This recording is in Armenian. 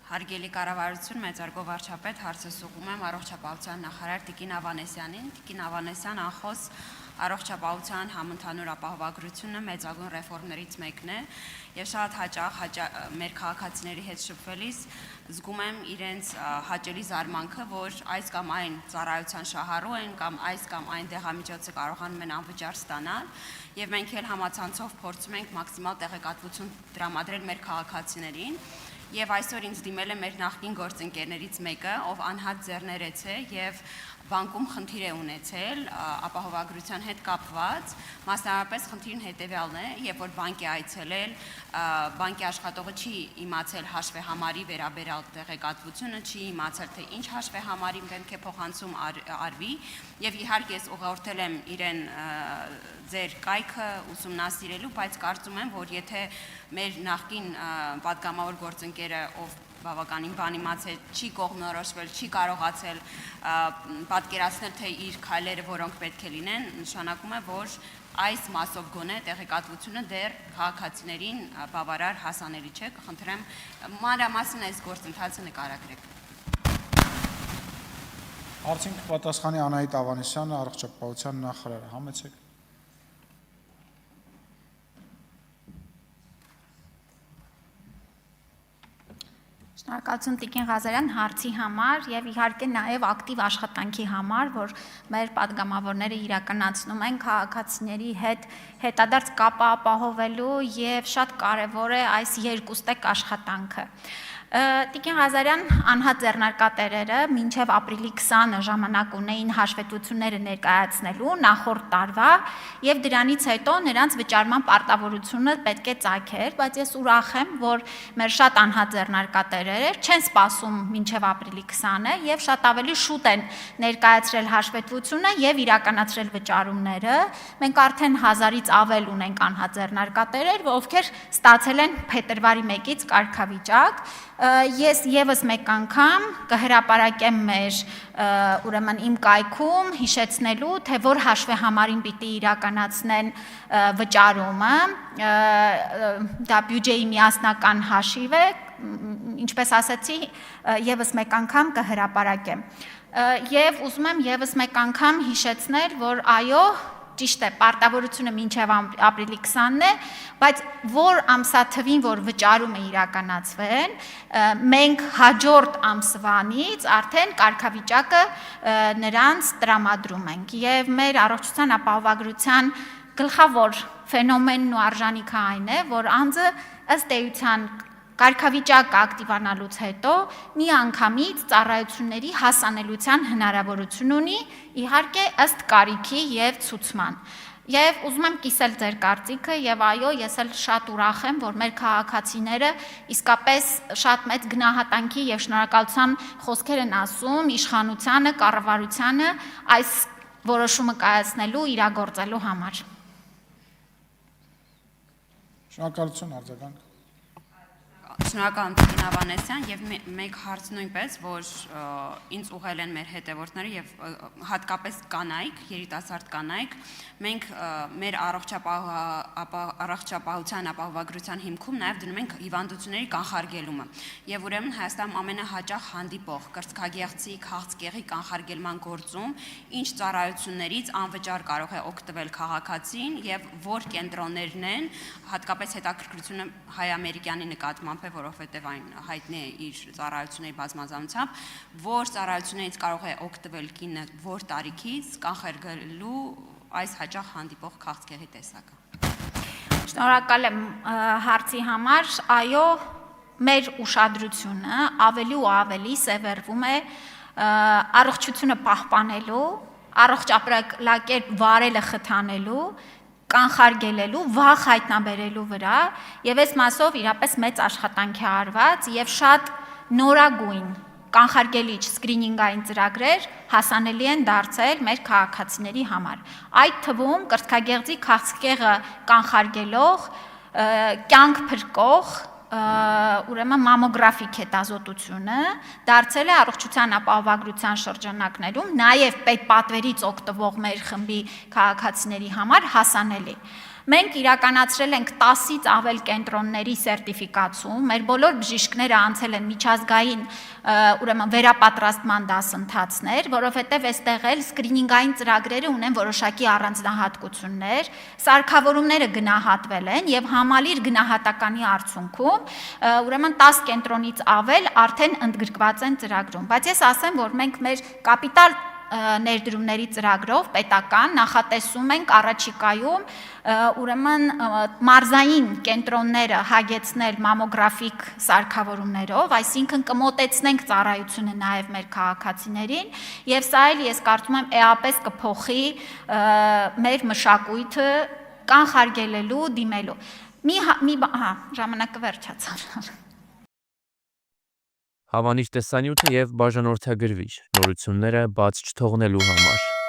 Հարգելի կառավարություն, մեծարգո վարչապետ, հարցս ուղղում եմ առողջապահության նախարար Տիկին Ավանեսյանին։ Տիկին Ավանեսյան անխոս առողջապահության համընդհանուր ապահովագրությունը մեծագույն ռեֆորմներից մեկն է եւ շատ հաճախ մեր քաղաքացիների հետ շփվելիս զգում եմ իրենց հաճելի զարմանքը, որ այս կամ այն ծառայության շահառու են կամ այս կամ այն դեղամիջոցը կարողանում են անվճար ստանալ եւ մենք էլ համացանցով փորձում ենք մաքսիմալ տեղեկատվություն տրամադրել մեր քաղաքացիներին։ Եվ այսօր ինձ դիմել է մեր նախկին գործընկերներից մեկը, ով անհատ ձեռներեց է եւ բանկում խնդիր է ունեցել ապահովագրության հետ կապված, մասնավորապես խնդիրն հետեւյալն է, երբ որ բանկ է այցելել, բանկի աշխատողը չի իմացել հաշվեհամարի վերաբերյալ տեղեկատվությունը, չի իմացել թե ինչ հաշվեհամարի պետք է փոխանցում արվի, եւ իհարկե ես ուղղորդել եմ իրեն ձեր կայքը ուսումնասիրելու, բայց կարծում եմ, որ եթե մեր նախկին պատգամավոր գործընկերը, ով բավականին բան իմացել, չի կողմնորոշվել, չի կարողացել պատկերացնել, թե իր քայլերը որոնք պետք է լինեն, նշանակում է, որ այս մասով գոնե տեղեկատվությունը դեռ քաղաքացիներին բավարար հասանելի չէ, կխնդրեմ մանրամասն այս գործընթացը նկարագրեք։ Հարցին կպատասխանի Անահիտ Ավանեսյանը, առողջապահության նախարարը, համեցեք։ Շնորհակալություն Տիկին Ղազարյան հարցի համար եւ իհարկե նաեւ ակտիվ աշխատանքի համար, որ մեր падգամավորները իրականացնում են քաղաքացիների հետ հետադարձ կապ ապահովելու եւ շատ կարեւոր է այս երկուստեք աշխատանքը։ Տիկին Ղազարյան անհատ ձեռնարկատերերը մինչև ապրիլի 20-ը ժամանակ ունեին հաշվետվությունները ներկայացնելու նախորդ տարվա եւ դրանից հետո նրանց վճարման պարտավորությունը պետք է ծագեր, բայց ես ուրախ եմ, որ մեր շատ անհատ ձեռնարկատերերը չեն սպասում մինչև ապրիլի 20-ը եւ շատ ավելի շուտ են ներկայացրել հաշվետվությունը եւ իրականացրել վճարումները։ Մենք արդեն 1000-ից ավել ունենք անհատ ձեռնարկատերեր, ովքեր ստացել են փետրվարի 1-ից կարգավիճակ։ Ես եւս մեկ անգամ կհրապարակեմ մեր ուրեմն իմ կայքում հիշեցնելու, թե որ հաշվեհամարին պիտի իրականացնեն վճարումը, դա բյուջեի միասնական հաշիվ է, ինչպես ասացի, եւս մեկ անգամ կհրապարակեմ։ Եվ ուզում եմ եւս մեկ անգամ հիշեցնել, որ այո, ճիշտ է, պարտավորությունը մինչև ապրիլի 20-ն է, բայց որ ամսաթվին, որ վճարումը իրականացվեն, մենք հաջորդ ամսվանից արդեն կարգավիճակը նրանց տրամադրում ենք եւ մեր առողջության ապահովագրության գլխավոր ֆենոմենն ու արժանիքը այն է, որ անձը ըստ էության կարգավիճակը ակտիվանալուց հետո միանգամից ծառայությունների հասանելիության հնարավորություն ունի, իհարկե ըստ կարիքի եւ ցուցման։ Եվ ուզում եմ կիսել ձեր կարծիքը եւ այո, ես էլ շատ ուրախ եմ, որ մեր քաղաքացիները իսկապես շատ մեծ գնահատանքի եւ շնորհակալության խոսքեր են ասում իշխանությանը, կառավարությանը այս որոշումը կայացնելու, իրագործելու համար։ Շնորհակալություն, արձագանք։ Շնորհակալ եմ Տիկին Ավանեսյան եւ մեկ հարց նույնպես, որ ինձ ուղղել են մեր հետևորդները եւ հատկապես կանայք, երիտասարդ կանայք, մենք մեր առողջապահության ապահովագրության հիմքում նաեւ դնում ենք հիվանդությունների կանխարգելումը եւ ուրեմն Հայաստանում ամենահաճախ հանդիպող կրծքագեղձի, քաղցկեղի կանխարգելման գործում ինչ ծառայություններից անվճար կարող է օգտվել քաղաքացին եւ որ կենտրոններն են, հատկապես հետաքրքրությունը հայ-ամերիկյանի նկատմամբ որովհետև այն հայտնի է իր ծառայությունների բազմազանությամբ, որ ծառայություններից կարող է օգտվել կինը որ տարիքից կանխարգելելու այս հաճախ հանդիպող քաղցկեղի տեսակը։ Շնորհակալ եմ հարցի համար, այո, մեր ուշադրությունը ավելի ու ավելի սևեռվում է առողջությունը պահպանելու, առողջ ապրելակերպ վարելը խթանելու, կանխարգելելու, վախ հայտնաբերելու վրա եւ այս մասով իրապես մեծ աշխատանք է արված եւ շատ նորագույն կանխարգելիչ սկրինինգային ծրագրեր հասանելի են դարձել մեր քաղաքացիների համար։ Այդ թվում կրծքագեղձի քաղցկեղը կանխարգելող, կյանք փրկող ուրեմն մամոգրաֆիկ հետազոտությունը դարձել է առողջության ապահովագրության շրջանակներում նաև պետպատվերից օգտվող մեր խմբի քաղաքացիների համար հասանելի։ Մենք իրականացրել ենք 10-ից ավել կենտրոնների սերտիֆիկացում, մեր բոլոր բժիշկները անցել են միջազգային ուրեմն վերապատրաստման դասընթացներ, որովհետև այստեղ էլ սկրինինգային ծրագրերը ունեն որոշակի առանձնահատկություններ, սարքավորումները գնահատվել են եւ համալիր գնահատականի արդյունքում ուրեմն 10 կենտրոնից ավել արդեն ընդգրկված են ծրագրում, բայց ես ասեմ, որ մենք մեր կապիտալ ներդրումների ծրագրով պետական նախատեսում ենք առաջիկայում ուրեմն մարզային կենտրոնները հագեցնել մամոգրաֆիկ սարքավորումներով, այսինքն կմոտեցնենք ծառայությունը նաև մեր քաղաքացիներին եւ սա էլ ես կարծում եմ էապես կփոխի մեր մշակույթը կանխարգելելու, դիմելու։ Ժամանակը վերջացավ։ Հավանիչ տեսանյութը եւ բաժանորդագրվիչ նորությունները բաց չթողնելու համար